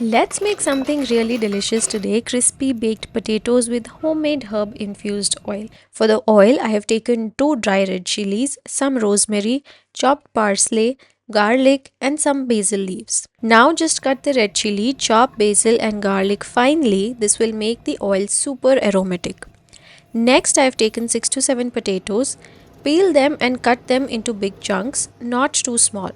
Let's make something really delicious today, crispy baked potatoes with homemade herb infused oil. For the oil, I have taken 2 dry red chilies, some rosemary, chopped parsley, garlic and some basil leaves. Now just cut the red chili, chop basil and garlic finely. This will make the oil super aromatic. Next, I have taken 6 to 7 potatoes, peel them and cut them into big chunks, not too small.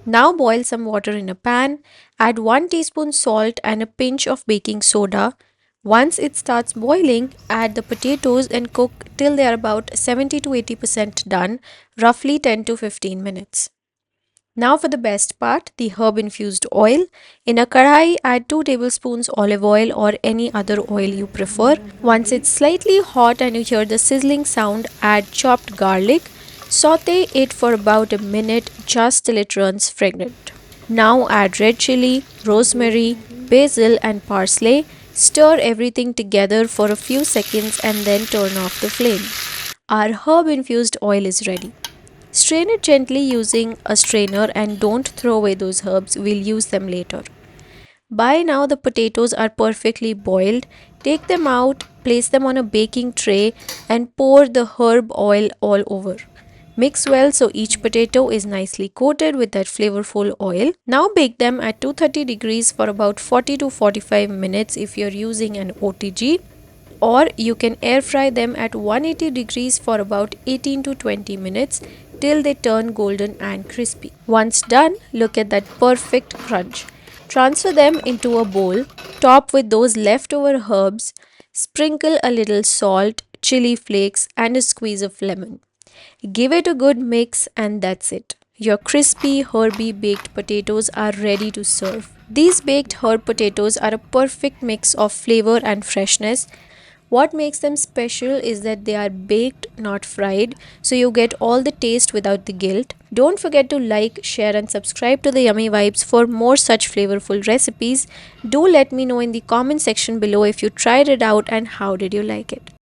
Now boil some water in a pan, add 1 teaspoon salt and a pinch of baking soda. Once it starts boiling, add the potatoes and cook till they are about 70 to 80% done, roughly 10 to 15 minutes. Now for the best part, the herb infused oil. In a kadai, add 2 tablespoons olive oil or any other oil you prefer. Once it's slightly hot and you hear the sizzling sound, add chopped garlic. Saute it for about a minute just till it turns fragrant. Now add red chili, rosemary, basil and parsley. Stir everything together for a few seconds and then turn off the flame. Our herb infused oil is ready. Strain it gently using a strainer and don't throw away those herbs, we'll use them later. By now the potatoes are perfectly boiled. Take them out, place them on a baking tray and pour the herb oil all over. Mix well so each potato is nicely coated with that flavorful oil. Now bake them at 230 degrees for about 40 to 45 minutes if you're using an OTG, or you can air fry them at 180 degrees for about 18 to 20 minutes till they turn golden and crispy. Once done, look at that perfect crunch. Transfer them into a bowl, top with those leftover herbs, sprinkle a little salt, chili flakes and a squeeze of lemon. Give it a good mix and that's it. Your crispy, herby baked potatoes are ready to serve. These baked herb potatoes are a perfect mix of flavor and freshness. What makes them special is that they are baked, not fried, so you get all the taste without the guilt. Don't forget to like, share and subscribe to the Yummy Vibes for more such flavorful recipes. Do let me know in the comment section below if you tried it out and how did you like it.